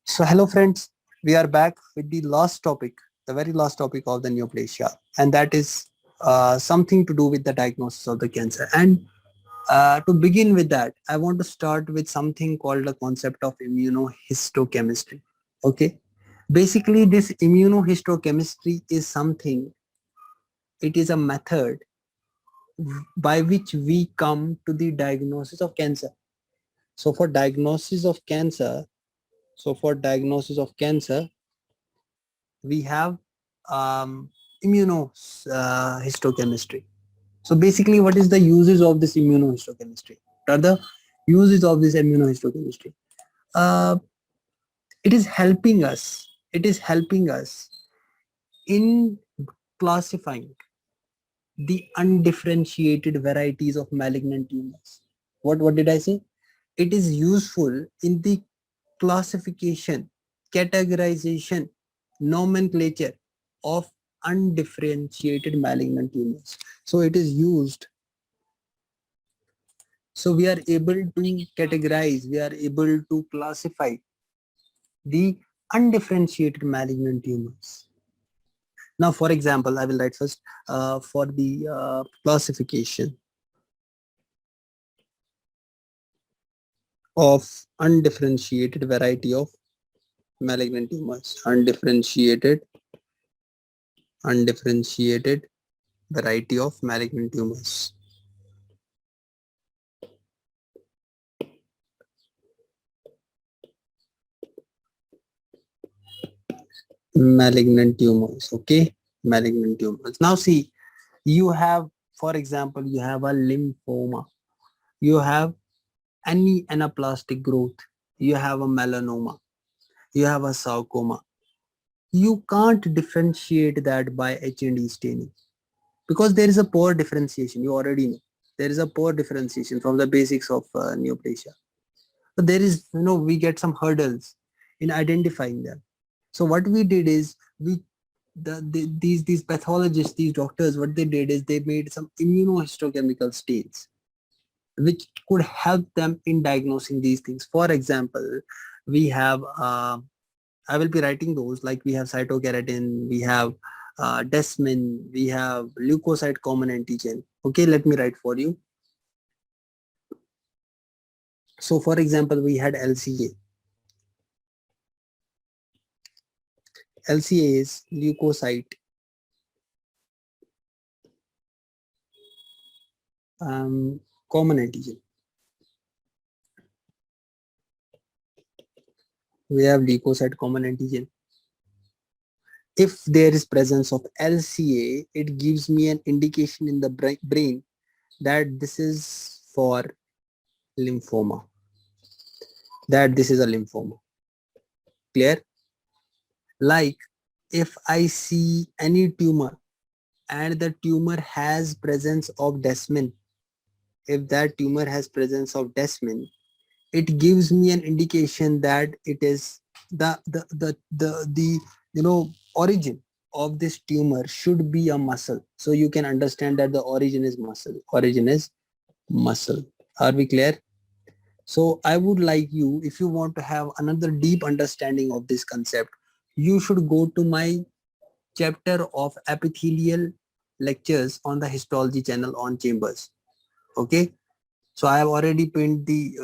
So hello friends, we are back with the last topic, the very last topic of the neoplasia, and that is something to do with the diagnosis of the cancer. And to begin with that, I want to start with something called the concept of immunohistochemistry. Okay, basically this immunohistochemistry is something. It is a method by which we come to the diagnosis of cancer. So for diagnosis of cancer, so for diagnosis of cancer, we have immunohistochemistry. So basically, what is the uses of this immunohistochemistry? What are the uses of this immunohistochemistry? Uh, it is helping us. It is helping us in classifying the undifferentiated varieties of malignant tumors. What did I say? It is useful in the classification, categorization, nomenclature of undifferentiated malignant tumors. So it is used. So we are able to categorize, we are able to classify the undifferentiated malignant tumors. Now, for example, I will write first for the classification of undifferentiated variety of malignant tumors. Undifferentiated variety of malignant tumors. Malignant tumors. Okay, malignant tumors. Now see, you have, for example, you have a lymphoma, you have any anaplastic growth, you have a melanoma, you have a sarcoma. You can't differentiate that by H&E staining because there is a poor differentiation. You already know there is a poor differentiation from the basics of neoplasia. But there is, we get some hurdles in identifying them. So what we did is these pathologists, these doctors, what they did is they made some immunohistochemical stains which could help them in diagnosing these things. For example, we have I will be writing those, like we have cytokeratin, we have desmin, we have leukocyte common antigen. Okay, let me write for you. So for example, we had LCA. LCA is leukocyte common antigen. We have leukocyte common antigen. If there is presence of LCA, it gives me an indication in the brain that this is for lymphoma, that this is a lymphoma. Clear? Like if I see any tumor and the tumor has presence of desmin, if that tumor has presence of desmin, it gives me an indication that it is the origin of this tumor should be a muscle. So you can understand that the origin is muscle. Origin is muscle. Are we clear? So I would like you, if you want to have another deep understanding of this concept, you should go to my chapter of epithelial lectures on the histology channel on chambers. Okay, so I have already pinned the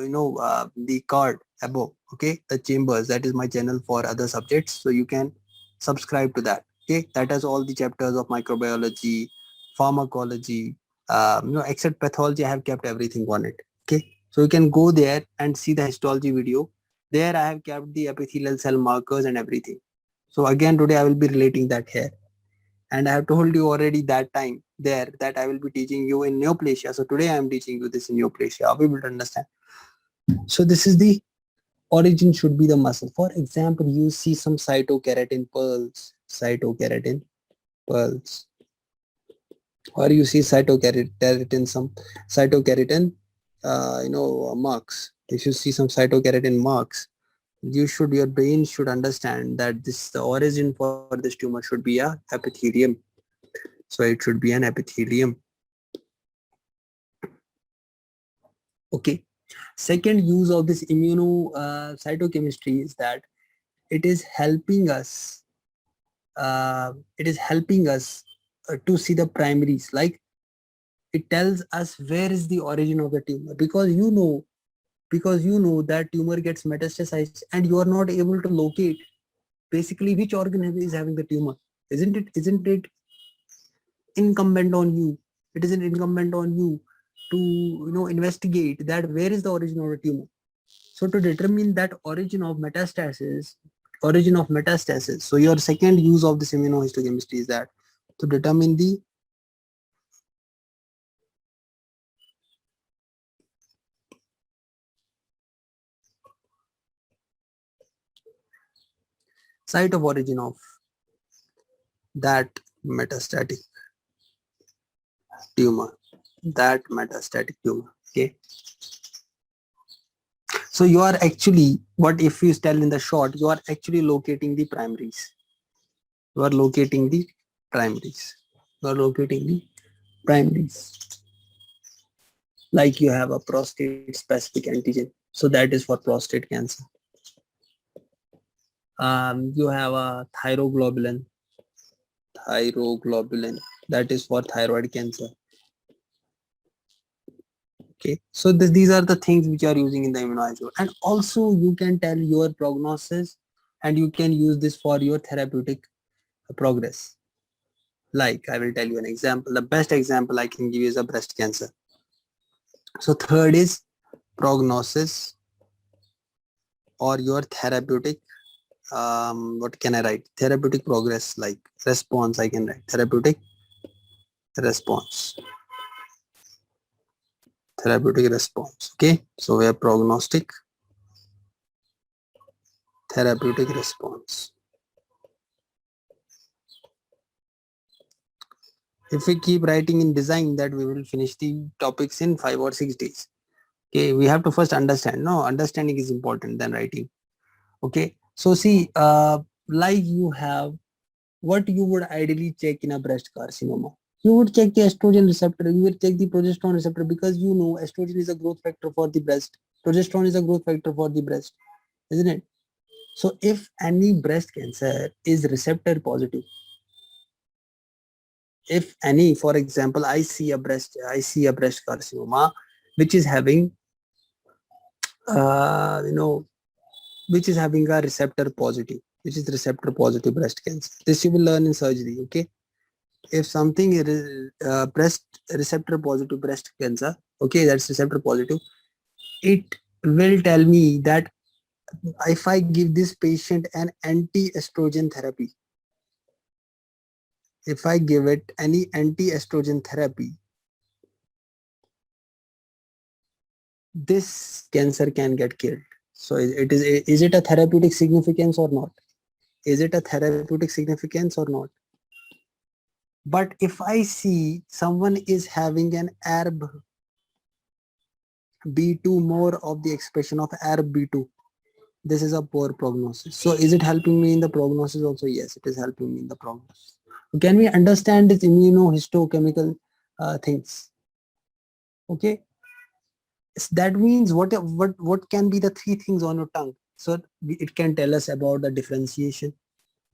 the card above. Okay, the chambers, that is my channel for other subjects, so you can subscribe to that. Okay, that has all the chapters of microbiology, pharmacology, except pathology. I have kept everything on it. Okay, so you can go there and see the histology video. There I have kept the epithelial cell markers and everything. So again today I will be relating that here. And I have told you already that time there that I will be teaching you in neoplasia. So today I am teaching you this in neoplasia. Are we able to understand? So this is the origin should be the muscle. For example, you see some cytokeratin pearls, or you see cytokeratin, some cytokeratin, marks. If you see some cytokeratin marks, your brain should understand that the origin for this tumor should be a epithelium. So it should be an epithelium. Okay. Second use of this cytochemistry is that it is helping us. To see the primaries. Like it tells us where is the origin of the tumor, because you know that tumor gets metastasized and you are not able to locate basically which organ is having the tumor. Isn't it incumbent on you? It isn't incumbent on you to investigate that where is the origin of the tumor. So to determine that origin of metastasis, so your second use of this immunohistochemistry is that to determine the site of origin of that metastatic tumor. Okay. So you are actually, what if you tell in the short, you are actually locating the primaries. You are locating the primaries. You are locating the primaries. Like you have a prostate specific antigen. So that is for prostate cancer. You have a thyroglobulin. That is for thyroid cancer. Okay, so these are the things which are using in the immunohistochemistry, and also you can tell your prognosis, and you can use this for your therapeutic progress. Like I will tell you an example. The best example I can give you is a breast cancer. So third is prognosis or your therapeutic. What can I write? Therapeutic progress, like response. I can write therapeutic response. Therapeutic response. Okay, so we have prognostic, therapeutic response. If we keep writing in design, that we will finish the topics in 5 or 6 days. Okay, we have to first understand. No, understanding is important than writing. Okay, so see, like you have, what you would ideally check in a breast carcinoma. You would check the estrogen receptor, you will check the progesterone receptor, because you know estrogen is a growth factor for the breast. Progesterone is a growth factor for the breast, isn't it? So if any breast cancer is receptor positive, if any, for example, I see a breast carcinoma which is having uh, you know which is having a receptor positive, which is receptor positive breast cancer. This you will learn in surgery. Okay, if something is breast receptor positive breast cancer, okay, that's receptor positive, it will tell me that if I give this patient an anti-estrogen therapy, if I give it any anti-estrogen therapy, this cancer can get killed. So is it a therapeutic significance or not? Is it a therapeutic significance or not? But if I see someone is having an ARB B2, more of the expression of ARB B2, this is a poor prognosis. So is it helping me in the prognosis also? Yes, it is helping me in the prognosis. Can we understand this immunohistochemical things? Okay, that means what can be the three things on your tongue? So it can tell us about the differentiation,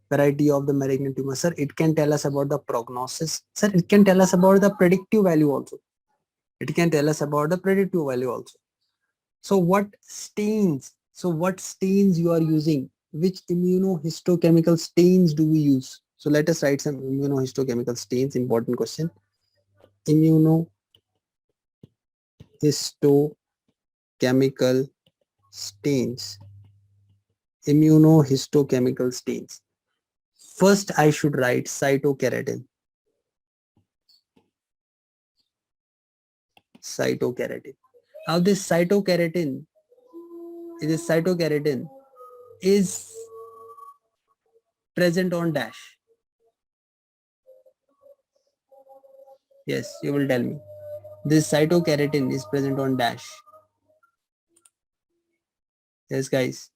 variety of the malignant tumor. Sir, it can tell us about the prognosis. Sir, it can tell us about the predictive value also. It can tell us about the predictive value also. So what stains? So what stains you are using? Which immunohistochemical stains do we use? So let us write some immunohistochemical stains. Important question. Immunohistochemical stains. Immunohistochemical stains. First, I should write cytokeratin. Cytokeratin. Now this cytokeratin is present on dash. Yes, you will tell me. This cytokeratin is present on dash. Yes, guys.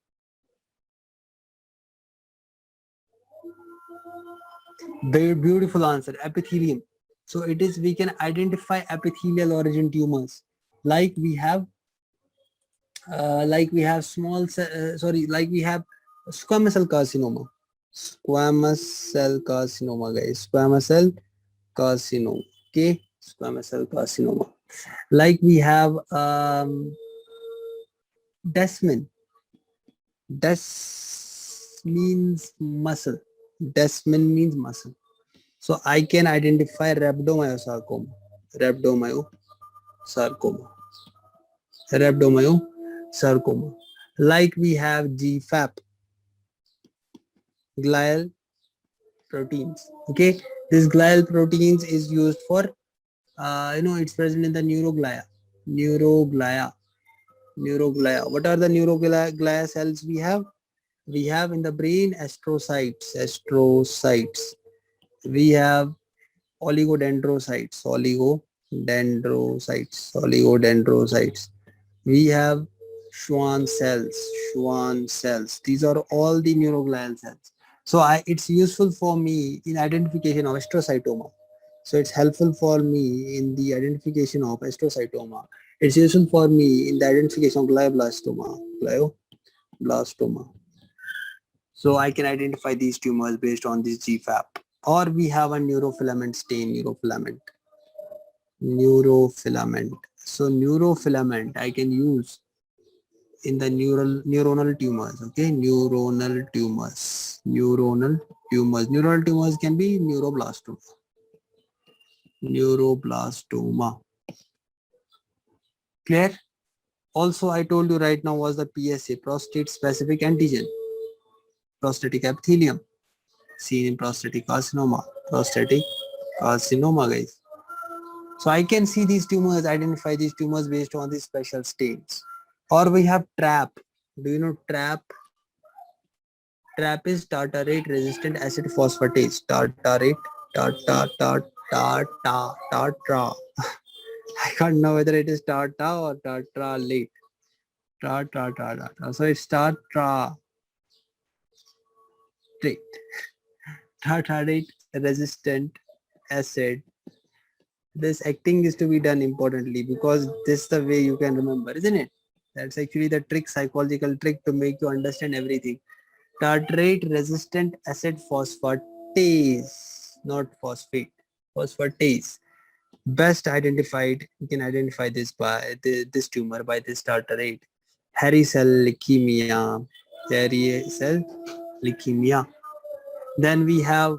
Very beautiful answer. Epithelium. So it is, we can identify epithelial origin tumors. Like we have small, like we have Squamous cell carcinoma. Squamous cell carcinoma, guys. Squamous cell carcinoma. Okay, squamous cell carcinoma. Like we have desmin. Des means muscle. Desmin means muscle. So I can identify rhabdomyosarcoma. Rhabdomyosarcoma. Rhabdomyosarcoma. Like we have GFAP, glial proteins. Okay, this glial proteins is used for it's present in the neuroglia. Neuroglia. Neuroglia. What are the neuroglia cells we have? We have in the brain astrocytes. Astrocytes. We have oligodendrocytes. We have Schwann cells. These are all the neuroglial cells. So it's useful for me in identification of astrocytoma. So it's helpful for me in the identification of astrocytoma. It's useful for me in the identification of glioblastoma. Glioblastoma. So I can identify these tumors based on this GFAP. Or we have a neurofilament stain, neurofilament. So neurofilament I can use in the neuronal tumors. Okay, neuronal tumors can be neuroblastoma. Clear? Also I told you right now was the PSA, prostate specific antigen, prostatic epithelium, seen in prostatic carcinoma, guys. So I can see these tumors, identify these tumors based on these special stains. Or we have TRAP. Do you know TRAP? TRAP is tartarate resistant acid phosphatase. Tartarate, tatra. I can't know whether it is tarta or tartralate. So it's tartrate. Tartarate resistant acid. This acting is to be done importantly because this is the way you can remember, isn't it? That's actually the trick, psychological trick to make you understand everything. Tartrate resistant acid phosphatase, not phosphate, phosphatase. Best identified, you can identify this by this tumor by this tartrate. Hairy cell leukemia, hairy cell leukemia. Then we have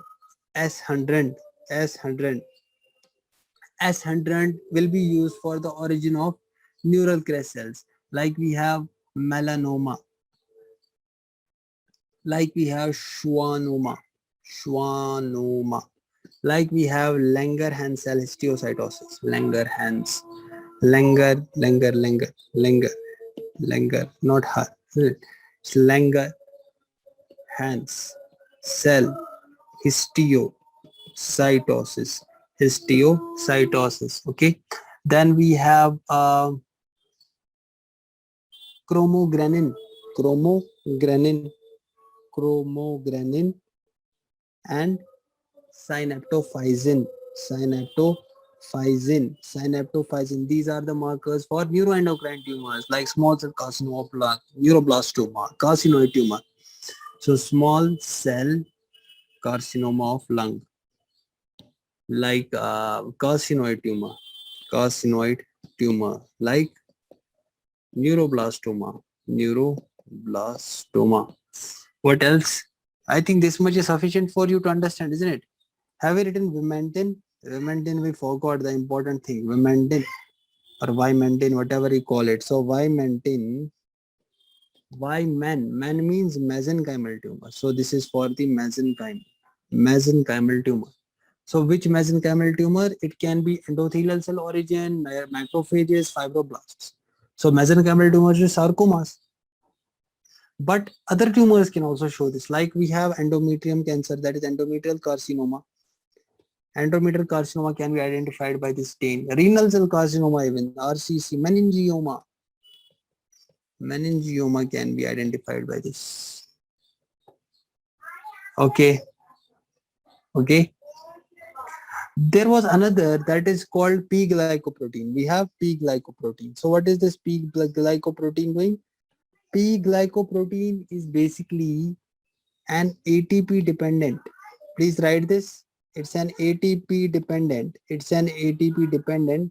S100, S100. S100 will be used for the origin of neural crest cells. Like we have melanoma, like we have schwannoma, like we have Langerhans cell histiocytosis, Langer, not her, it's Langerhans cell histiocytosis, okay. Then we have chromogranin, chromogranin, chromogranin, and synaptophysin, synaptophysin. These are the markers for neuroendocrine tumors like small cell carcinoma, neuroblastoma, carcinoid tumor. So small cell carcinoma of lung, like carcinoid tumor, like neuroblastoma. What else? I think this much is sufficient for you to understand, isn't it? Have you written Vimentin? Vimentin, we forgot the important thing. Vimentin or Vimentin, whatever you call it. So Vimentin, men means mesenchymal tumor. So this is for the mesenchymal tumor. So which mesenchymal tumor? It can be endothelial cell origin, macrophages, fibroblasts. So mesenchymal tumors is sarcomas. But other tumors can also show this. Like we have endometrium cancer, that is endometrial carcinoma. Endometrial carcinoma can be identified by this stain. Renal cell carcinoma, even RCC, meningioma can be identified by this. Okay. There was another that is called P glycoprotein. We have P glycoprotein. So what is this P glycoprotein doing? P glycoprotein is basically an ATP dependent. Please write this. It's an ATP dependent. It's an ATP dependent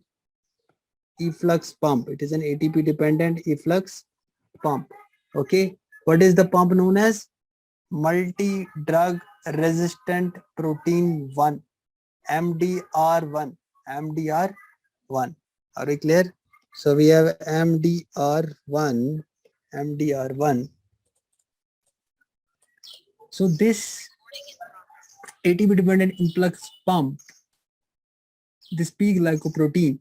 efflux pump. It is an ATP dependent efflux pump. Okay. What is the pump known as? Multi-drug resistant protein 1, MDR1. MDR1. Are we clear? So we have MDR1. MDR1. So this ATP dependent influx pump, this P glycoprotein,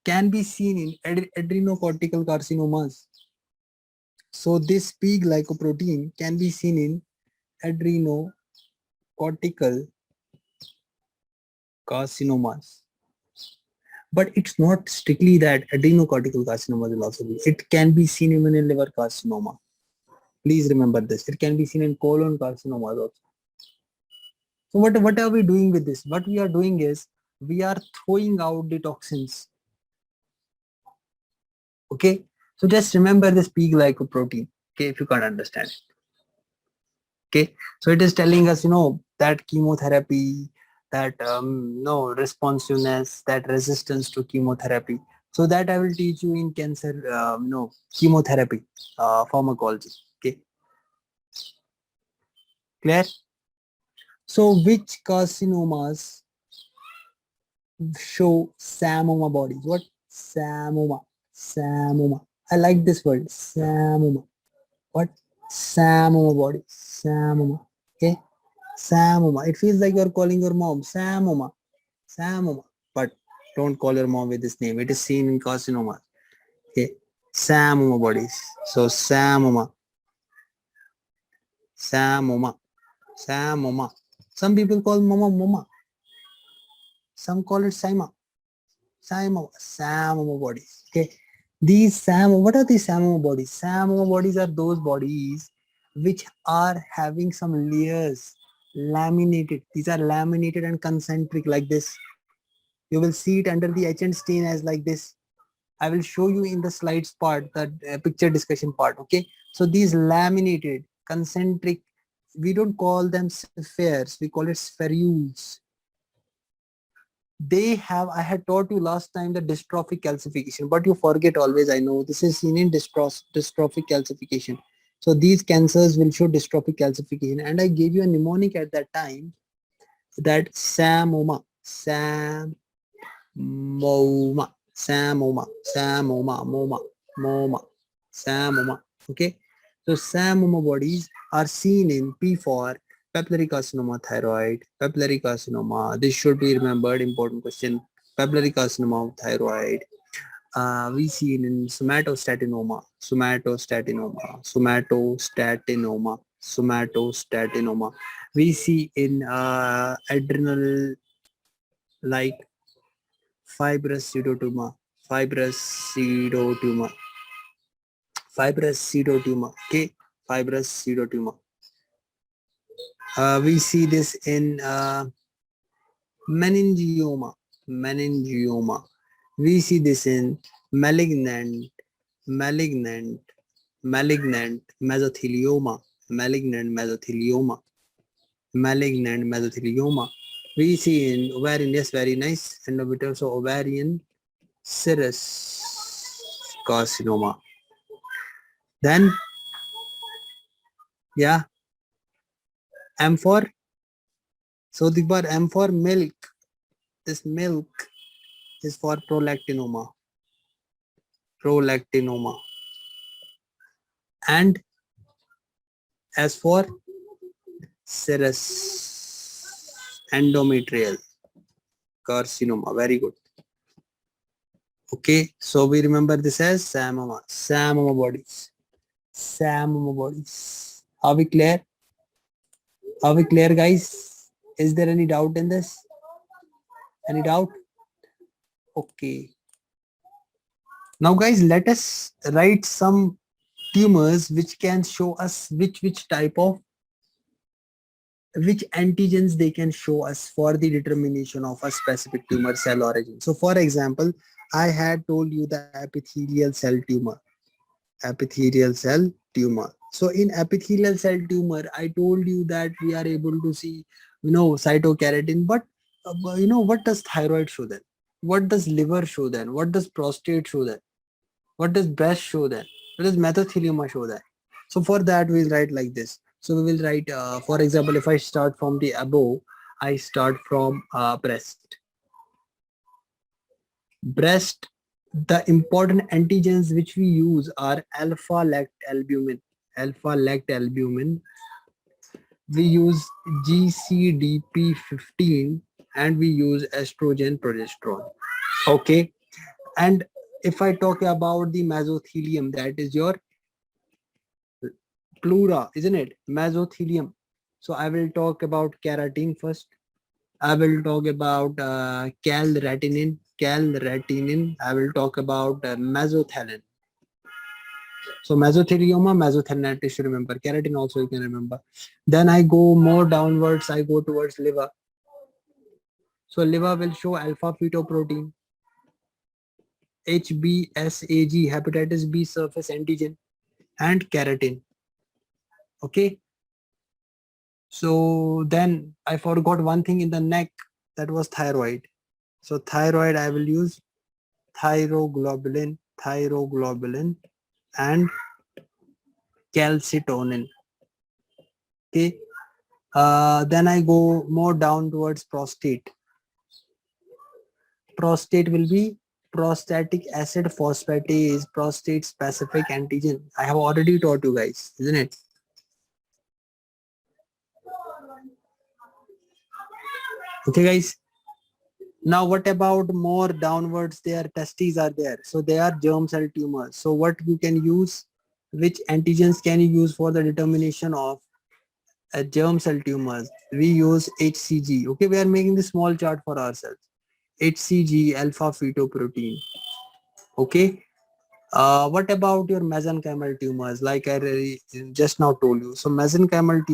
can be seen in adrenocortical carcinomas. So this P glycoprotein can be seen in adrenocortical carcinomas. But it's not strictly that adrenocortical carcinomas will also be. It can be seen even in liver carcinoma. Please remember this. It can be seen in colon carcinomas also. So what are we doing with this? What we are doing is we are throwing out the toxins. Okay. So just remember this P glycoprotein. Okay, if you can't understand it. Okay. So it is telling us, that chemotherapy, that no responsiveness, that resistance to chemotherapy. So that I will teach you in cancer, chemotherapy pharmacology. Okay, clear? So which carcinomas show Samoma bodies? What? Samoma. Samoma. I like this word. Samoma. What? Samoma bodies. Samoma. Okay. Samoma. It feels like you're calling your mom. Samoma. Samoma. But don't call your mom with this name. It is seen in carcinoma. Okay. Samoma bodies. So Samoma. Samoma. Samoma. Some people call mama mama. Some call it Saima. Saima. Samoma bodies. Okay. These what are these Samoma bodies? Samoma bodies are those bodies which are having some layers laminated. These are laminated and concentric like this. You will see it under the etch and stain as like this. I will show you in the slides part, the picture discussion part. Okay. So these laminated, concentric, we don't call them spheres. We call it spherules. They have, I had taught you last time the dystrophic calcification, but you forget always. I know this is seen in dystrophic calcification. So these cancers will show dystrophic calcification. And I gave you a mnemonic at that time, that Samoma. Samoma. Samoma, Samoma, Moma, Moma, Samoma. Okay. So Samoma bodies are seen in P for papillary carcinoma thyroid, papillary carcinoma. This should be remembered, important question. Papillary carcinoma of thyroid. We see it in somatostatinoma, somatostatinoma, somatostatinoma, somatostatinoma. We see in adrenal like fibrous pseudotumor, fibrous pseudotumor, fibrous pseudotumor. Okay, fibrous pseudotumor. We see this in meningioma, meningioma. We see this in malignant, malignant, malignant mesothelioma, malignant mesothelioma, malignant mesothelioma. We see in ovarian, yes, very nice, endometrial, so ovarian serous carcinoma. Then, yeah, M for, so the word M for milk. This milk is for prolactinoma, prolactinoma. And as for serous, endometrial carcinoma. Very good. Okay, so we remember this as Samoma, Samoma bodies, Samoma bodies. Are we clear? Are we clear, guys? Is there any doubt in this? Any doubt? Okay. Now, guys, let us write some tumors which can show us which type of, which antigens they can show us for the determination of a specific tumor cell origin. So, for example, I had told you the epithelial cell tumor. epithelial cell tumor. So in epithelial cell tumor, I told you that we are able to see, cytokeratin, but what does thyroid show then? What does liver show then? What does prostate show then? What does breast show then? What does mesothelioma show then? So for that, we'll write like this. So we will write, for example, if I start from the above, I start from breast. Breast, the important antigens which we use are alpha-lactalbumin. Alpha-lactalbumin. We use GCDP15 and we use estrogen progesterone. Okay. And if I talk about the mesothelium, that is your pleura, isn't it? Mesothelium. So I will talk about keratin first. I will talk about calratinin. I will talk about mesothelin. So mesothelioma, mesothelinitis, you remember. Keratin also you can remember. Then I go more downwards. I go towards liver. So liver will show alpha fetoprotein, HBsAg, hepatitis B surface antigen, and keratin. Okay. So then I forgot one thing in the neck, that was thyroid. So thyroid I will use thyroglobulin, and calcitonin. Okay. Then I go more down towards prostate. Prostate will be prostatic acid phosphatase, prostate specific antigen. I have already taught you guys, isn't it? Okay, guys. Now, what about more downwards? Their testes are there. So they are germ cell tumors. So what you can use, which antigens can you use for the determination of germ cell tumors? We use HCG. Okay, we are making this small chart for ourselves. HCG, alpha fetoprotein. Okay. What about your mesenchymal tumors? Like I just now told you. So mesenchymal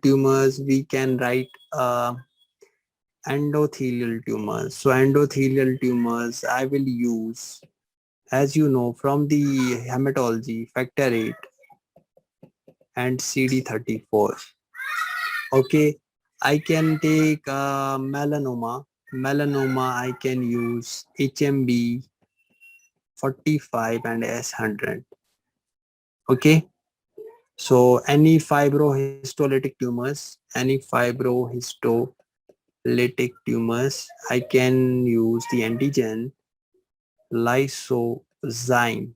tumors, we can write endothelial tumors. So endothelial tumors, I will use, as you know, from the hematology, factor 8 and CD34. Okay, I can take melanoma. Melanoma, I can use HMB 45 and S100. Okay, so any fibrohistolytic tumors, I can use the antigen lysozyme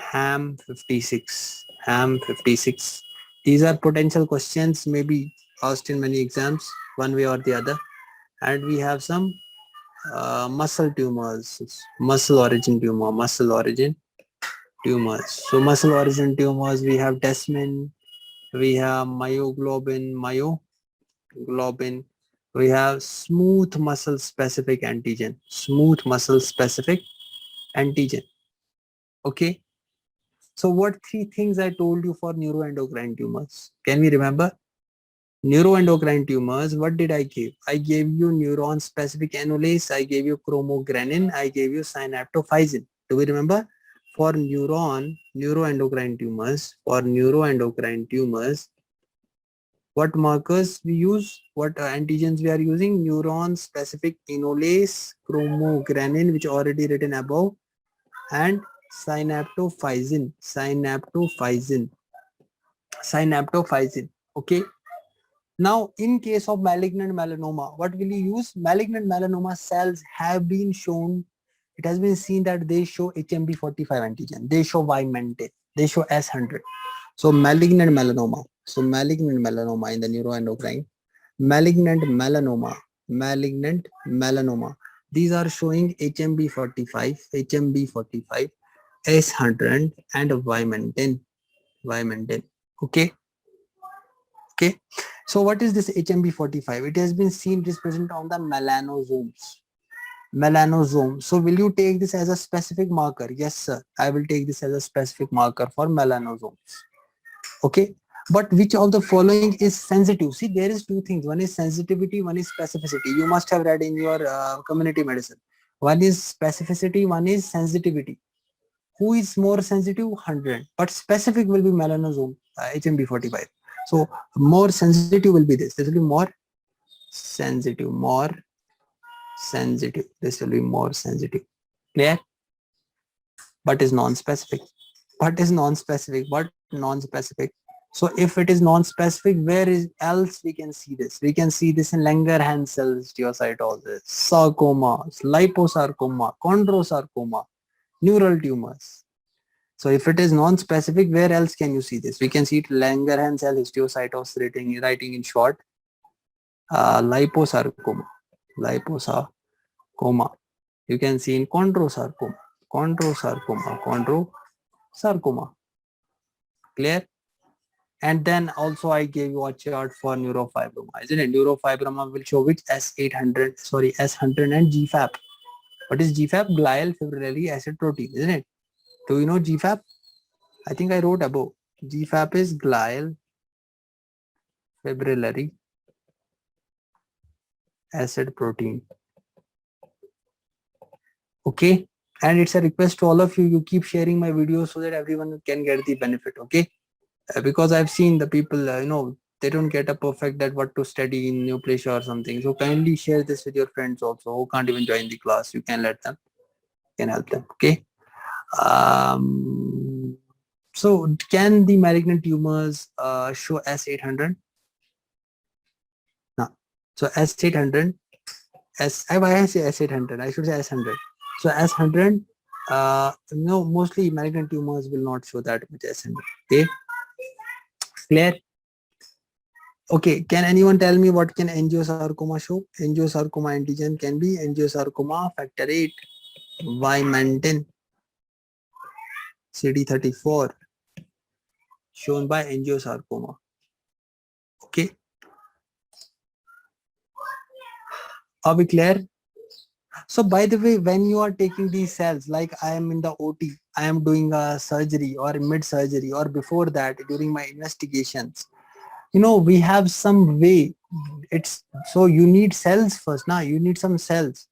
ham56. These are potential questions maybe asked in many exams, one way or the other. And we have some muscle tumors, muscle origin tumors. So muscle origin tumors, we have desmin, we have myoglobin, we have smooth muscle specific antigen. Okay. So what three things I told you for neuroendocrine tumors? Can we remember? Neuroendocrine tumors, what did I give? I gave you neuron specific enolase, I gave you chromogranin, I gave you synaptophysin. Do we remember? For neuroendocrine tumors, what markers we use, what antigens we are using? Neuron specific enolase, chromogranin, which already written above, and synaptophysin. Okay. Now, in case of malignant melanoma, what will you use? Malignant melanoma cells have been shown, it has been seen that they show HMB45 antigen, they show Vimentin, they show S100. So malignant melanoma in the neuroendocrine, malignant melanoma, these are showing HMB45, S100 and Vimentin. Okay. Okay. So what is this HMB45? It has been seen, it is present on the melanosomes. So will you take this as a specific marker? Yes, sir. I will take this as a specific marker for melanosomes. Okay. But which of the following is sensitive? See, there is two things. One is sensitivity, one is specificity. You must have read in your community medicine. One is specificity, one is sensitivity. Who is more sensitive? 100, but specific will be melanosome, HMB45. So more sensitive will be this. This will be more sensitive, more sensitive. This will be more sensitive. Clear? But is non-specific. But is non-specific. What non-specific? So if it is non-specific, where is else we can see this? We can see this in Langerhans cells, histiocytosis, sarcomas, liposarcoma, chondrosarcoma, neural tumors. So if it is non-specific, where else can you see this? We can see it Langerhans cell histiocytosis, writing in short, liposarcoma, liposarcoma. You can see in chondrosarcoma, chondrosarcoma. Clear? And then also I gave you a chart for neurofibroma, isn't it? Neurofibroma will show which S800, sorry, S100 and GFAP. What is GFAP? Glial fibrillary acid protein, isn't it? Do you know GFAP? I think I wrote above. GFAP is glial fibrillary acid protein. Okay. And it's a request to all of you, you keep sharing my videos so that everyone can get the benefit. Okay. Because I've seen the people, they don't get a perfect that what to study in Neoplasia or something. So kindly share this with your friends also who can't even join the class. You can let them, can help them. Okay. So can the malignant tumors show S800? No. So S800, why I say S800? I should say S100. So S100, mostly malignant tumors will not show that much S100. Okay. Clear? Okay, can anyone tell me what can angiosarcoma show? Angiosarcoma antigen can be angiosarcoma factor 8, Vimentin, CD34, shown by angiosarcoma. Okay, are we clear? So by the way, when you are taking these cells, like I am in the OT, I am doing a surgery or mid surgery or before that during my investigations, we have some way. It's so you need cells first. Now you need some cells.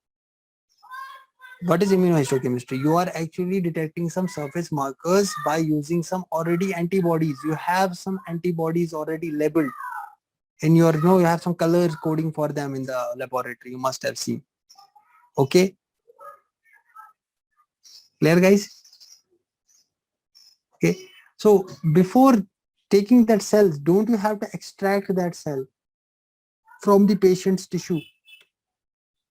What is immunohistochemistry? You are actually detecting some surface markers by using some already antibodies. You have some antibodies already labeled in your, you have some colors coding for them in the laboratory. You must have seen. Okay. Clear, guys? Okay. So before taking that cells, don't you have to extract that cell from the patient's tissue?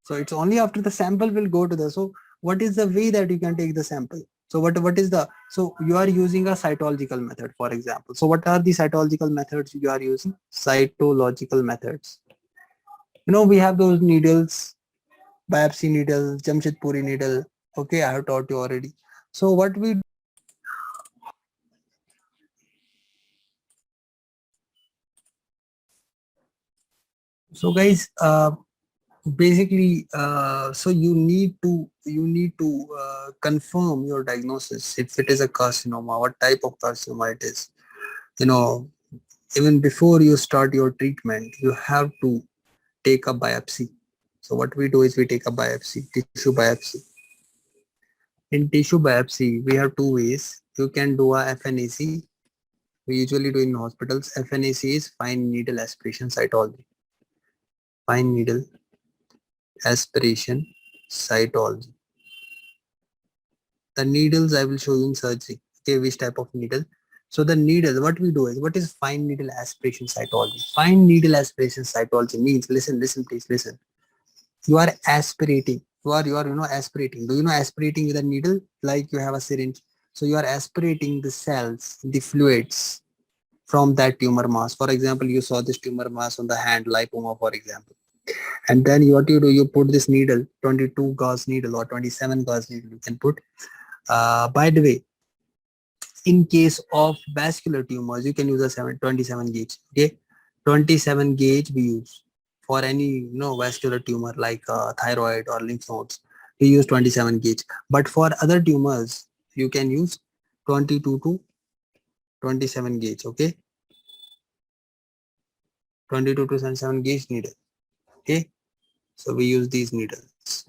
So it's only after the sample will go to the, so what is the way that you can take the sample? So what is the, so you are using a cytological method, for example. So what are the cytological methods you are using? Cytological methods. We have those needles, biopsy needle, Jamshedpuri needle. Okay, I have taught you already. So what we, so guys, basically, so you need to confirm your diagnosis. If it is a carcinoma, what type of carcinoma it is, you know even before you start your treatment, you have to take a biopsy. So what we do is we take a biopsy, tissue biopsy. In tissue biopsy, we have two ways. You can do a FNAC. We usually do in hospitals. FNAC is fine needle aspiration cytology. Fine needle aspiration cytology. The needles I will show you in surgery. Okay, which type of needle. So the needle, what we do is, what is fine needle aspiration cytology? Fine needle aspiration cytology means, listen, please listen. You are aspirating. You are aspirating. Do you know aspirating with a needle? Like you have a syringe. So you are aspirating the cells, the fluids from that tumor mass. For example, you saw this tumor mass on the hand, lipoma, for example. And then what you do, you put this needle, 22 gauge needle or 27 gauge needle you can put. By the way, in case of vascular tumors, you can use a 27 gauge. Okay, 27 gauge we use for any vascular tumor like thyroid or lymph nodes. We use 27 gauge, but for other tumors you can use 22 to 27 gauge. Okay, 22 to 27 gauge needle. Okay, so we use these needles.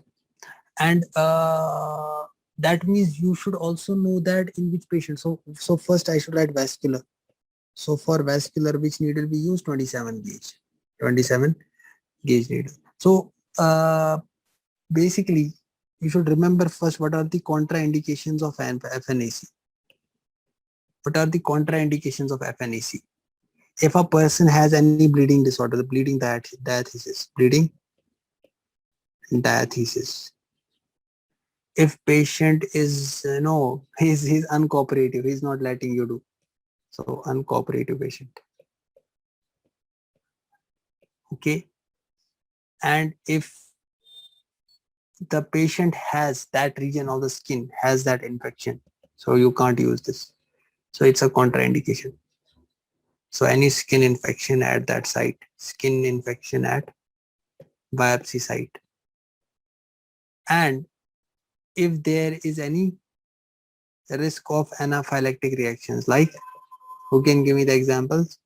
And that means you should also know that in which patient. So first I should write vascular. So for vascular, which needle we use? 27 gauge. 27 gauge needle. So basically, you should remember first what are the contraindications of FNAC. What are the contraindications of FNAC? If a person has any bleeding disorder, the bleeding diathesis, bleeding diathesis. If patient is no, he's uncooperative, he's not letting you do. So uncooperative patient. Okay. And if the patient has that region of the skin has that infection, so you can't use this. So it's a contraindication. So any skin infection at that site, skin infection at biopsy site. And if there is any risk of anaphylactic reactions, like, who can give me the examples?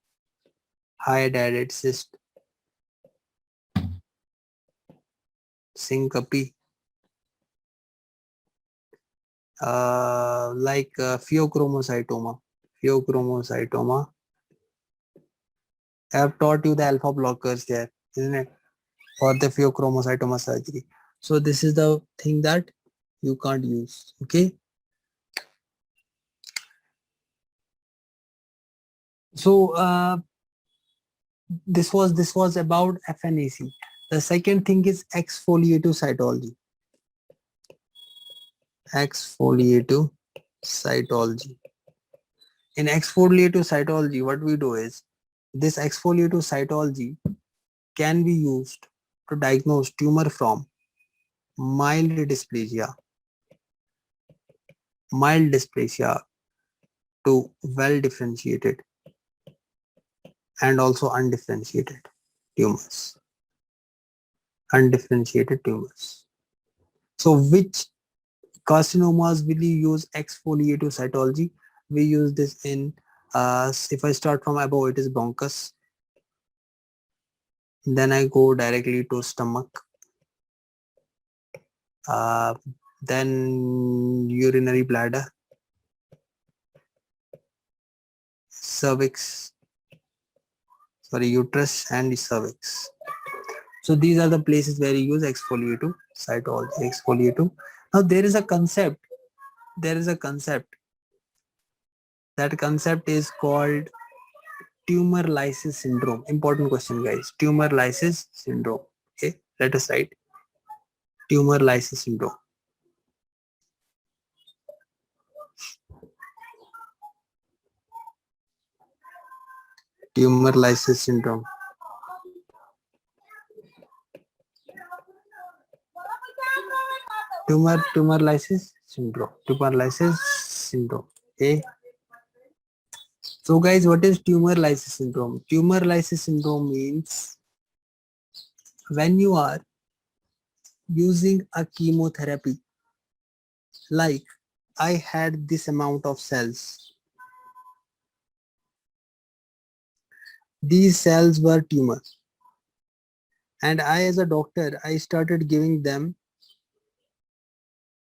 Hydatid cyst, syncope, like pheochromocytoma. Pheochromocytoma. I have taught you the alpha blockers there, isn't it? For the pheochromocytoma surgery. So this is the thing that you can't use. Okay. So this was about FNAC. The second thing is exfoliative cytology. Exfoliative cytology. In exfoliative cytology, what we do is this exfoliative cytology can be used to diagnose tumor from mild dysplasia to well differentiated and also undifferentiated tumors. Undifferentiated tumors. So which carcinomas will you use exfoliative cytology? We use this in, if I start from above, it is bronchus. Then I go directly to stomach. Then urinary bladder, cervix, uterus and cervix. So these are the places where you use exfoliative cytology. Exfoliative. Now there is a concept. That concept is called tumor lysis syndrome. Important question, guys. Tumor lysis syndrome. Okay, let us write tumor lysis syndrome. Tumor lysis syndrome. Tumor lysis syndrome. Tumor lysis syndrome. Okay. So guys, what is tumor lysis syndrome? Tumor lysis syndrome means when you are using a chemotherapy, like I had this amount of cells. These cells were tumors. And I, as a doctor, I started giving them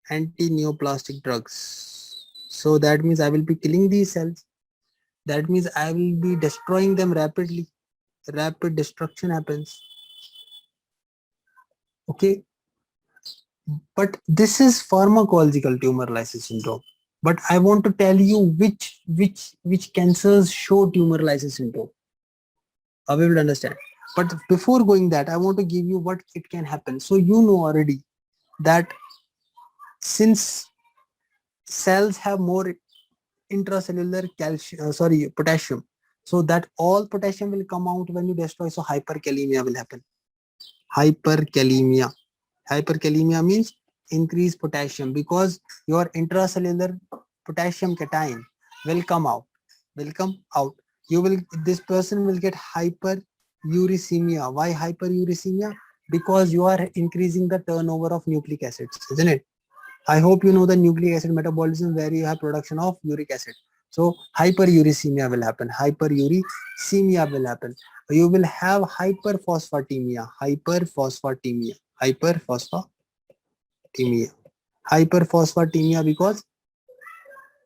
anti-neoplastic drugs. So that means I will be killing these cells. That means I will be destroying them rapidly. Rapid destruction happens. Okay. But this is pharmacological tumor lysis syndrome. But I want to tell you which cancers show tumor lysis syndrome. We will understand. But before going that, I want to give you what it can happen. So you know already that since cells have more intracellular potassium, so that all potassium will come out when you destroy. So hyperkalemia will happen. Hyperkalemia means increased potassium, because your intracellular potassium cation will come out. This person will get hyperuricemia. Why hyperuricemia? Because you are increasing the turnover of nucleic acids, isn't it? I hope you know the nucleic acid metabolism, where you have production of uric acid. So hyperuricemia will happen. Hyperuricemia will happen. You will have hyperphosphatemia. Hyperphosphatemia because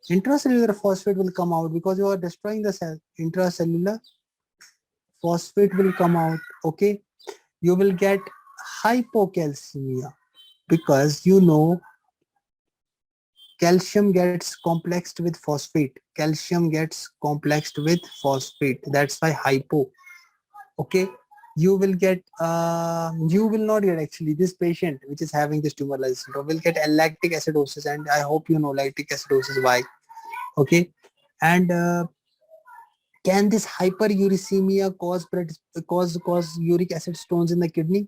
intracellular phosphate will come out because you are destroying the cell. Intracellular phosphate will come out. Okay, you will get hypocalcemia because you know calcium gets complexed with phosphate. Calcium gets complexed with phosphate. That's why hypo. Okay, you will get you will not get, actually, this patient which is having this tumor lysis syndrome will get a lactic acidosis, and I hope you know lactic acidosis why. Okay, and can this hyperuricemia cause uric acid stones in the kidney?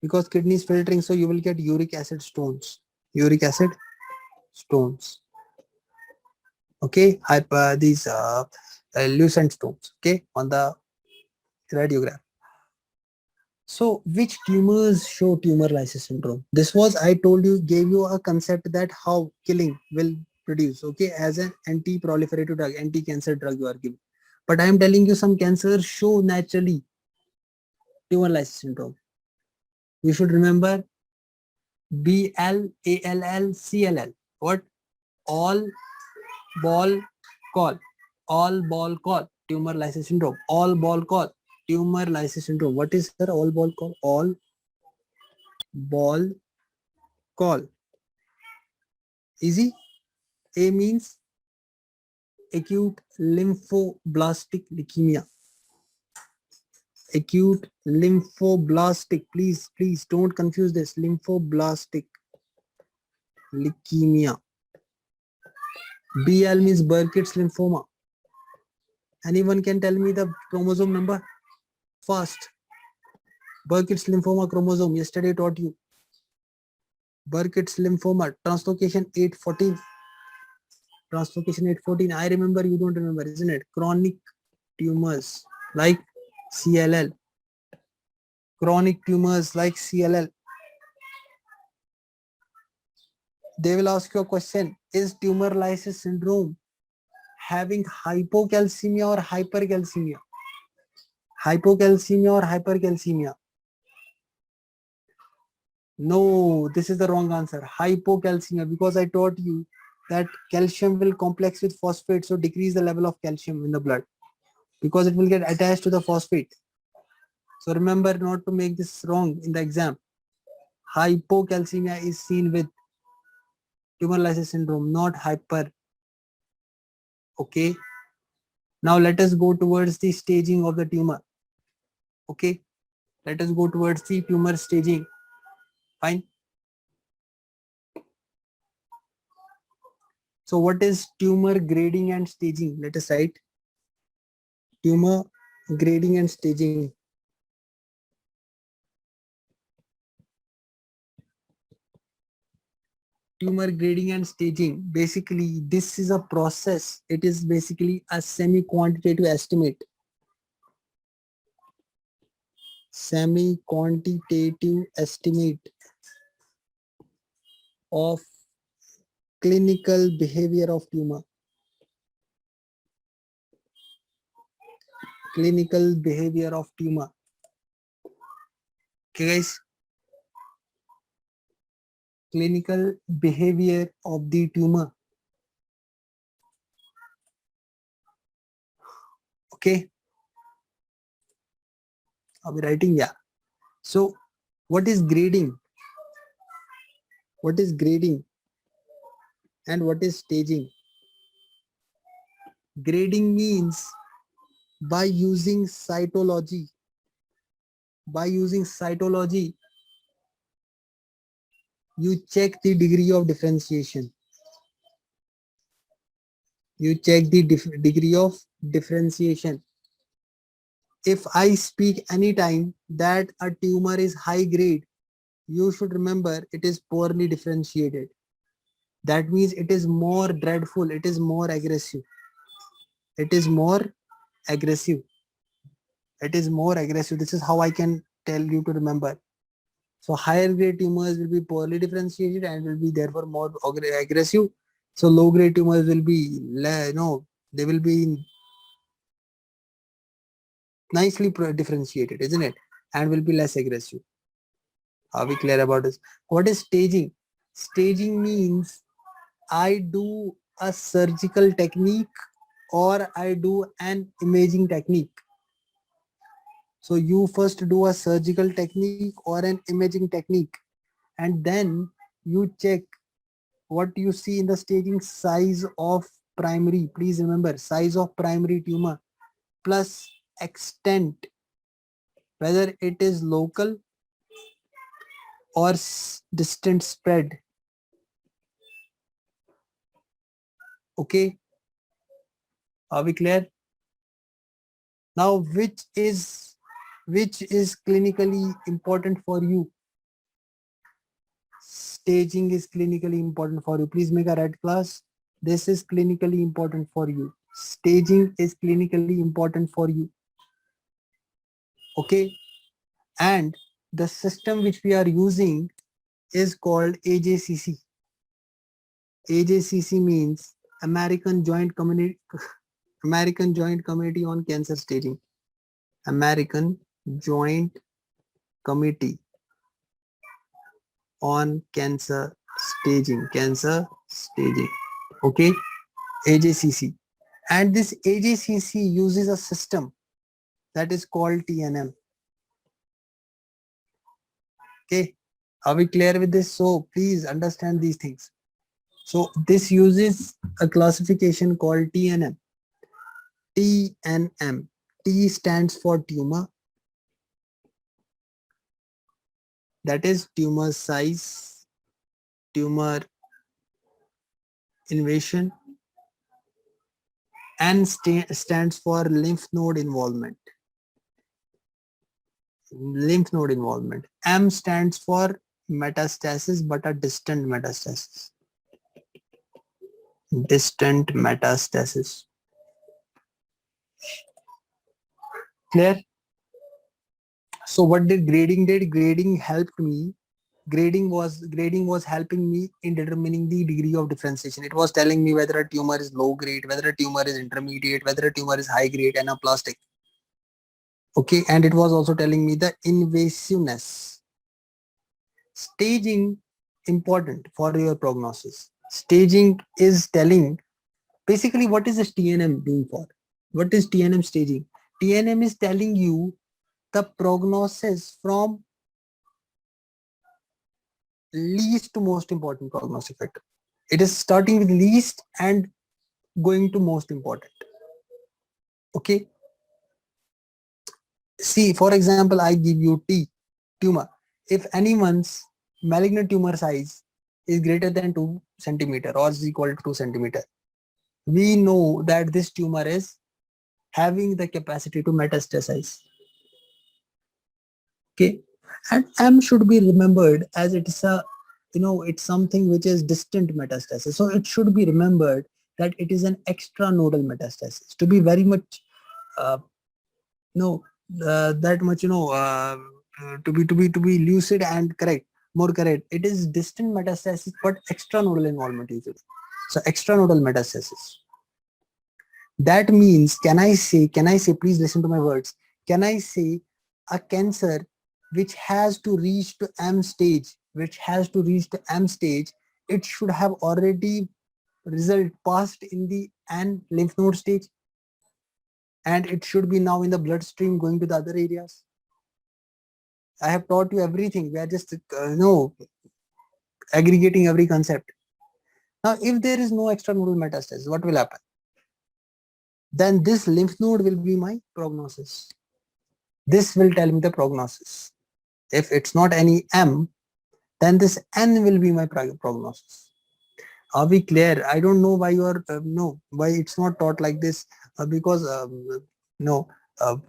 Because kidney is filtering, so you will get uric acid stones. Uric acid stones. Okay, these lucent stones. Okay, on the radiograph. So which tumors show tumor lysis syndrome? This was, I told you, gave you a concept that how killing will produce. Okay, as an anti-proliferative drug, anti-cancer drug you are giving. But I am telling you some cancers show naturally tumor lysis syndrome. You should remember BLALLCLL. What? All ball call. All ball call. Tumor lysis syndrome. All ball call. Tumor lysis syndrome. What is, sir, all ball call? All ball call. Easy. A means acute lymphoblastic leukemia. Acute lymphoblastic. Please don't confuse this. Lymphoblastic leukemia. BL means Burkitt's lymphoma. Anyone can tell me the chromosome number? Fast. Burkitt's lymphoma chromosome. Yesterday taught you. Burkitt's lymphoma. Translocation 814. Translocation 814. I remember, you don't remember, isn't it? Chronic tumors like CLL. Chronic tumors like CLL. They will ask you a question. Is tumor lysis syndrome having hypocalcemia or hypercalcemia? Hypocalcemia or hypercalcemia? No, this is the wrong answer. Hypocalcemia, because I taught you that calcium will complex with phosphate, so decrease the level of calcium in the blood because it will get attached to the phosphate. So remember not to make this wrong in the exam. Hypocalcemia is seen with tumor lysis syndrome, not hyper. Okay. Now let us go towards the staging of the tumor. Okay. Let us go towards the tumor staging. Fine. So what is tumor grading and staging? Let us write tumor grading and staging. Tumor grading and staging. Basically, this is a process. It is basically a semi-quantitative estimate. Semi-quantitative estimate of clinical behavior of tumor. Clinical behavior of tumor. Okay, guys. Clinical behavior of the tumor. Okay. Are we writing? Yeah. So what is grading? What is grading? And what is staging? Grading means by using cytology. By using cytology, you check the degree of differentiation. You check the degree of differentiation. If I speak anytime that a tumor is high grade, you should remember it is poorly differentiated. That means it is more dreadful, it is more aggressive. It is more aggressive. It is more aggressive. This is how I can tell you to remember. So higher grade tumors will be poorly differentiated and will be therefore more aggressive. So low grade tumors will be, they will be nicely differentiated, isn't it? And will be less aggressive. Are we clear about this? What is staging? Staging means I do a surgical technique or I do an imaging technique. So you first do a surgical technique or an imaging technique, and then you check what you see in the staging: size of primary, please remember, size of primary tumor plus extent, whether it is local or distant spread. Okay, are we clear? Now which is clinically important for you? Staging is clinically important for you. Please make a red class. This is clinically important for you. Staging is clinically important for you. Okay, and the system which we are using is called AJCC. AJCC means American Joint Committee on Cancer Staging. American Joint Committee on Cancer Staging. Okay, AJCC. And this AJCC uses a system that is called TNM. Okay, are we clear with this? So please understand these things. So this uses a classification called TNM. TNM. T stands for tumor, that is tumor size, tumor invasion. N stands for lymph node involvement. Lymph node involvement. M stands for metastasis, but a distant metastasis. Distant metastasis. Clear? So what did grading did? Grading helped me. Grading was helping me in determining the degree of differentiation. It was telling me whether a tumor is low grade, whether a tumor is intermediate, whether a tumor is high grade and anaplastic. Okay, and it was also telling me the invasiveness. Staging important for your prognosis. Staging is telling basically what is this TNM doing for? What is TNM staging? TNM is telling you the prognosis from least to most important prognostic factor. It is starting with least and going to most important. Okay. See, for example, I give you T, tumor. If anyone's malignant tumor size is greater than 2 centimeter or is equal to 2 centimeter, we know that this tumor is having the capacity to metastasize. Okay, and M should be remembered as it is a, it's something which is distant metastasis. So it should be remembered that it is an extranodal metastasis. To be very much, that much, to be lucid and correct, more correct. It is distant metastasis, but extranodal involvement usually. So extranodal metastasis. That means, can I say, please listen to my words. Can I say a cancer which has to reach to M stage, it should have already passed in the N lymph node stage, and it should be now in the bloodstream going to the other areas. I have taught you everything. We are just aggregating every concept. Now, if there is no extranodal metastasis, what will happen? Then this lymph node will be my prognosis. This will tell me the prognosis. If it's not any M, then this N will be my prognosis. Are we clear? I don't know why you are why it's not taught like this, because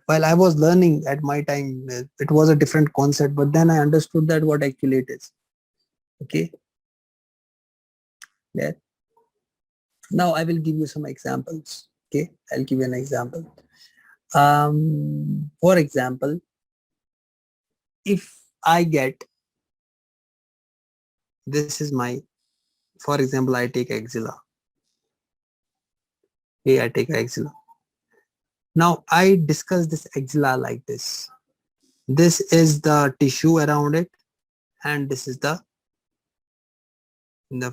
while I was learning at my time, it was a different concept, but then I understood that what actually it is. Okay. Yeah. Now I will give you some examples. Okay, I'll give you an example. For example, if I get, this is my, for example, I take axilla. Okay, I take axilla. Now I discuss this axilla like this. This is the tissue around it, and this is the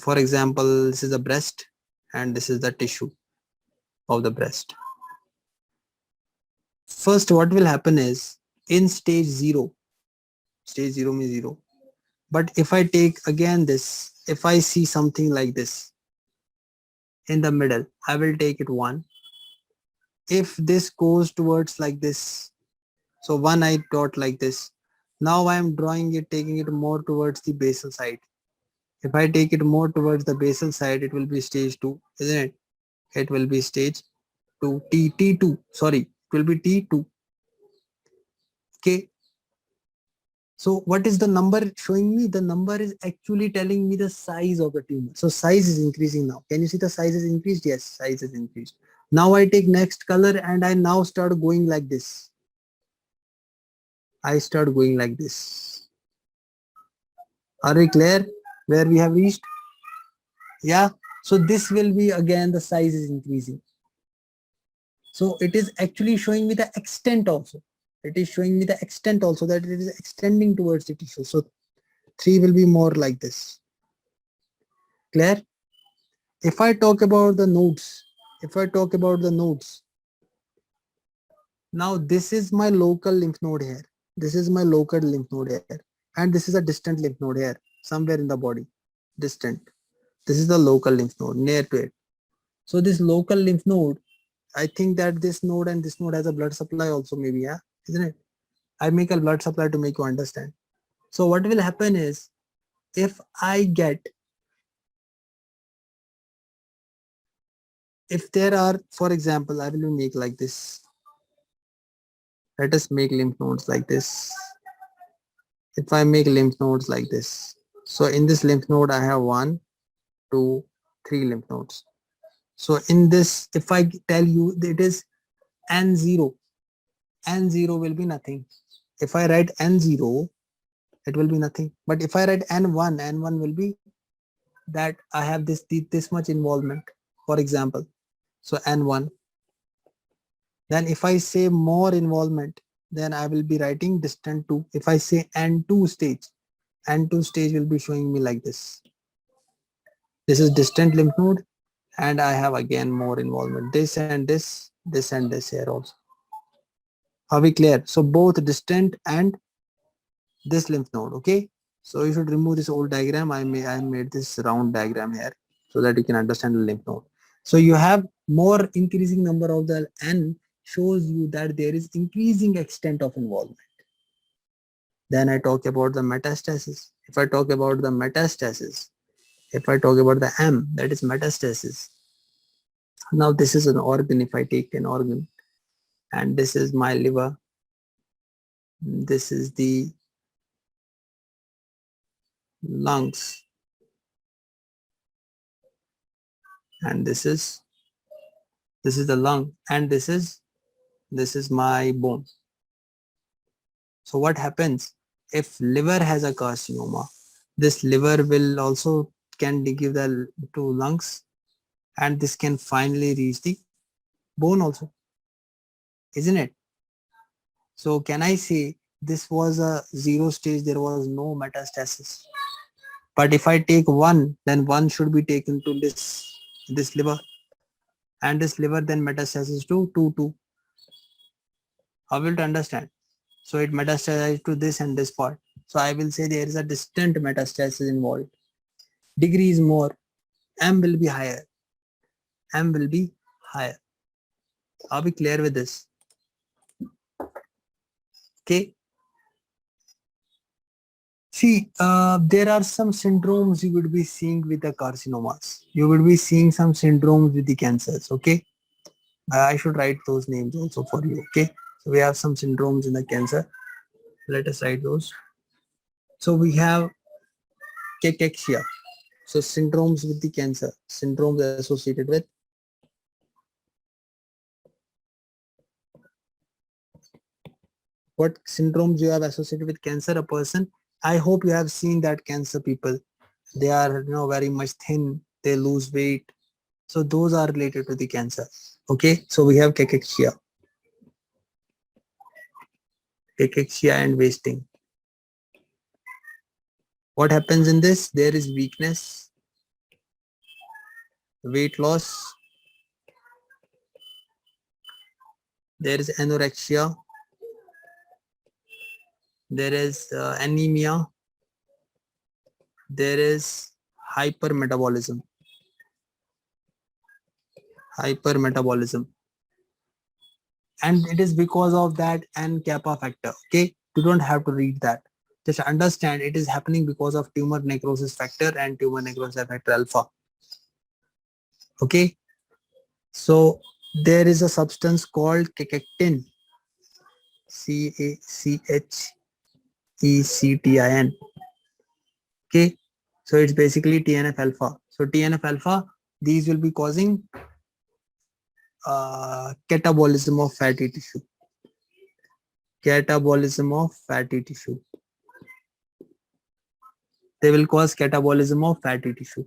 For example, this is the breast and this is the tissue of the breast. First, what will happen is in stage 0 means 0. But if I take again this, if I see something like this in the middle, I will take it 1. If this goes towards like this, so 1 I dot like this. Now I am drawing it, taking it more towards the basal side. If I take it more towards the basal side, it will be stage 2, isn't it? It will be stage 2, T2, sorry, it will be T2. Okay. So what is the number showing me? The number is actually telling me the size of the tumor. So size is increasing now. Can you see the size is increased? Yes, size is increased. Now I take next color and I now start going like this. I start going like this. Are we clear where we have reached? Yeah. So this will be again the size is increasing. So it is actually showing me the extent also. It is showing me the extent also that it is extending towards the tissue. So 3 will be more like this. Clear? If I talk about the nodes, now this is my local lymph node here. This is my local lymph node here. And this is a distant lymph node here, somewhere in the body, distant. This is the local lymph node near to it. So this local lymph node, I think that this node and this node has a blood supply also maybe, yeah, isn't it? I make a blood supply to make you understand. So what will happen is if I get, if there are, for example, I will make like this. Let us make lymph nodes like this. If I make lymph nodes like this, so in this lymph node I have 1, 2, 3 lymph nodes. So in this, if I tell you that it is N0, N0 will be nothing. If I write N0, it will be nothing. But if I write N1, N1 will be that I have this much involvement, for example. So N1. Then if I say more involvement, then I will be writing distant 2. If I say N2 stage, N2 stage will be showing me like this. This is distant lymph node and I have again more involvement. This and this here also. Are we clear? So both distant and this lymph node, okay? So you should remove this old diagram. I made this round diagram here so that you can understand the lymph node. So you have more increasing number of the N shows you that there is increasing extent of involvement. Then I talk about the metastasis. If I talk about the metastasis, if I talk about the M, that is metastasis. Now this is an organ. If I take an organ and this is my liver, this is the lungs, and this is the lung, and this is my bone. So what happens if liver has a carcinoma? This liver will also can give the to lungs, and this can finally reach the bone also, isn't it? So can I say this was a 0 stage, there was no metastasis? But if I take 1, then 1 should be taken to this liver, and this liver then metastasis to 2. How will to understand? So it metastasized to this and this part. So I will say there is a distant metastasis involved. Degree is more, M will be higher. M will be higher. Are we clear with this? Okay. See, there are some syndromes you would be seeing with the carcinomas. You would be seeing some syndromes with the cancers. Okay. I should write those names also for you. Okay. So we have some syndromes in the cancer. Let us write those. So we have cachexia. So syndromes with the cancer, syndromes associated with what syndromes you have associated with cancer? A person, I hope you have seen that cancer people, they are very much thin, they lose weight. So those are related to the cancer. Okay, so we have cachexia and wasting. What happens in this? There is weakness, weight loss, there is anorexia, there is anemia, there is hypermetabolism, hypermetabolism, and it is because of that N kappa factor. Okay, you don't have to read that, just understand it is happening because of tumor necrosis factor and tumor necrosis factor alpha. Okay, so there is a substance called cachectin, CACHECTIN. Okay, so it's basically TNF alpha. So TNF alpha, these will be causing catabolism of fatty tissue. Catabolism of fatty tissue. They will cause catabolism of fatty tissue.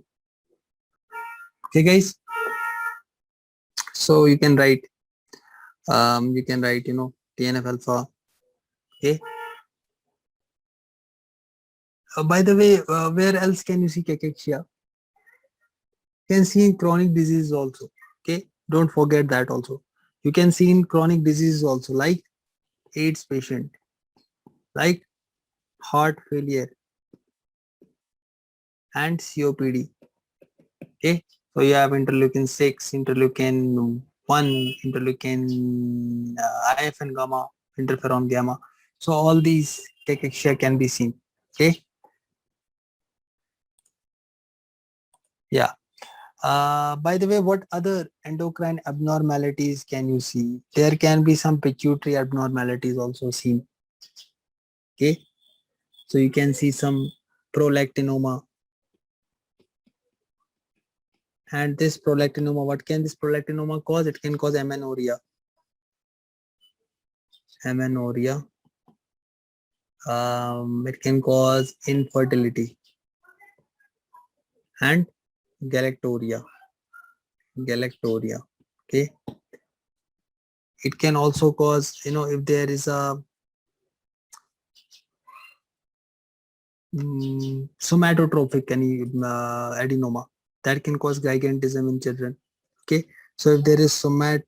Okay, guys. So you can write, TNF alpha. Okay. By the way, where else can you see cachexia? You can see in chronic diseases also. Okay, don't forget that also. You can see in chronic diseases also, like AIDS patient, like heart failure and COPD. Okay, so you have interleukin 6, interleukin 1, interleukin IFN gamma, interferon gamma. So all these cachexia can be seen. Okay, yeah. By the way, what other endocrine abnormalities can you see? There can be some pituitary abnormalities also seen. Okay, so you can see some prolactinoma, and this prolactinoma, what can this prolactinoma cause? It can cause amenorrhea. Amenorrhea. It can cause infertility and galactorrhea. Galactorrhea. Okay. It can also cause, if there is a somatotrophic adenoma, that can cause gigantism in children. Okay, so if there is somatotrophic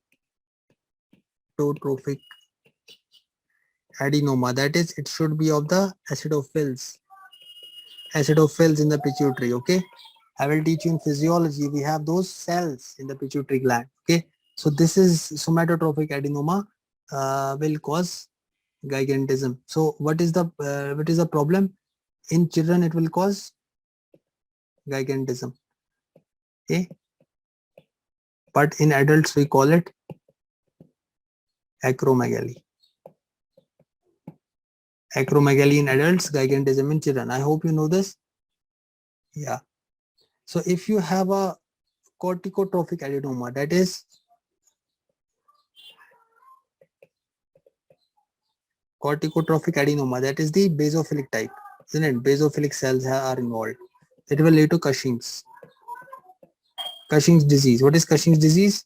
adenoma, that is, it should be of the acidophils in the pituitary. Okay, I will teach you in physiology, we have those cells in the pituitary gland. Okay, so this is somatotrophic adenoma, will cause gigantism. So what is the problem? In children it will cause gigantism. Okay, but in adults we call it acromegaly. Acromegaly in adults, gigantism in children. I hope you know this. Yeah. So if you have a corticotrophic adenoma, that is the basophilic type, isn't it? Basophilic cells are involved. It will lead to Cushing's disease. What is Cushing's disease?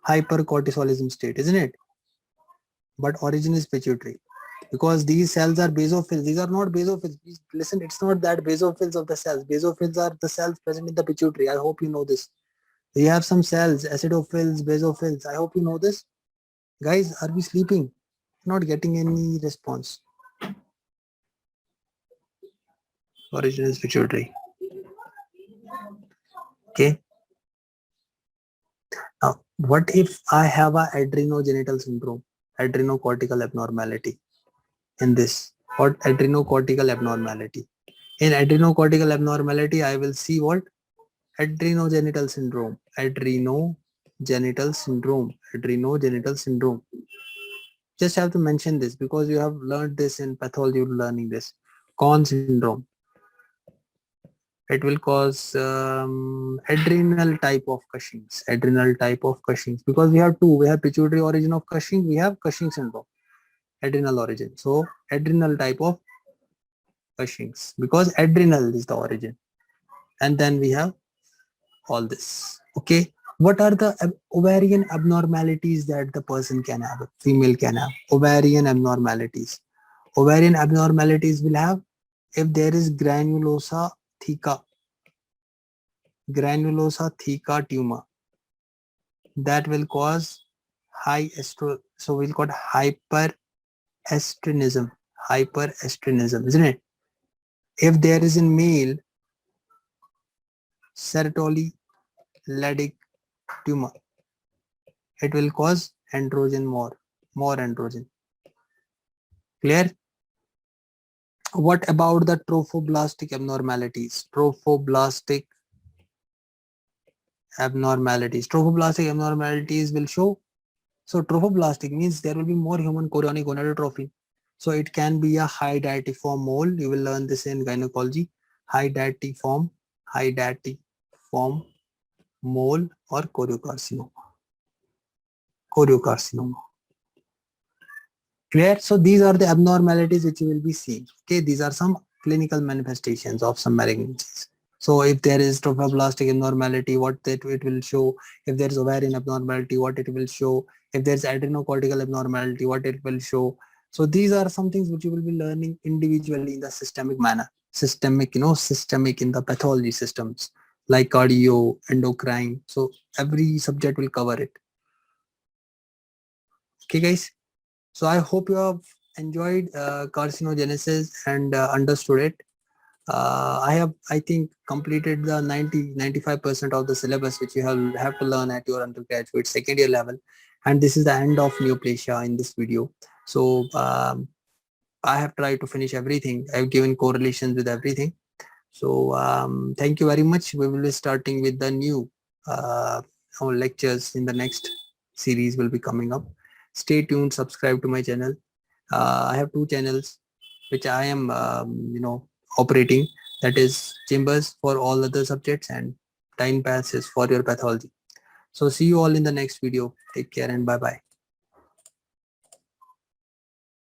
Hypercortisolism state, isn't it? But origin is pituitary, because these cells are basophils. These are not basophils. Please listen, it's not that basophils of the cells. Basophils are the cells present in the pituitary. I hope you know this. We have some cells, acidophils, basophils. I hope you know this. Guys, are we sleeping? Not getting any response. Origin is pituitary. Okay. Now, what if I have a adrenogenital syndrome, adrenocortical abnormality in this? What adrenocortical abnormality? In adrenocortical abnormality, I will see what? Adrenogenital syndrome. Adrenogenital syndrome. Adrenogenital syndrome. Just have to mention this because you have learned this in pathology. You're learning this. Conn syndrome. It will cause adrenal type of Cushing's. Adrenal type of Cushing's, because we have two. We have pituitary origin of Cushing. We have Cushing syndrome. Adrenal origin. So adrenal type of Cushing's, because adrenal is the origin. And then we have all this. Okay. What are the ovarian abnormalities that the person can have, female can have? Ovarian abnormalities. Ovarian abnormalities will have if there is granulosa theca. granulosa theca tumor that will cause so we'll call hyperestrenism, isn't it? If there is in male serotolyladic tumor, it will cause androgen more androgen. Clear? What about the trophoblastic abnormalities? Trophoblastic abnormalities will show. So trophoblastic means there will be more human chorionic gonadotrophin. So it can be a high datiform mole. You will learn this in gynecology. High datiform mole or choriocarcinoma. Clear? So these are the abnormalities which you will be seeing. Okay, these are some clinical manifestations of some malignancies. So if there is trophoblastic abnormality, what it will show. If there is ovarian abnormality, what it will show. If there is adrenocortical abnormality, what it will show. So these are some things which you will be learning individually in the systemic manner. Systemic in the pathology systems like cardio, endocrine. So every subject will cover it. Okay, guys. So I hope you have enjoyed carcinogenesis and understood it. I think completed the 95% of the syllabus which you have to learn at your undergraduate second year level, and this is the end of neoplasia in this video. So I have tried to finish everything. I've given correlations with everything. So thank you very much. We will be starting with the new our lectures in the next series will be coming up. Stay tuned, subscribe to my channel. I have two channels which I am operating, that is chambers for all other subjects and time passes for your pathology. So see you all in the next video. Take care and bye bye.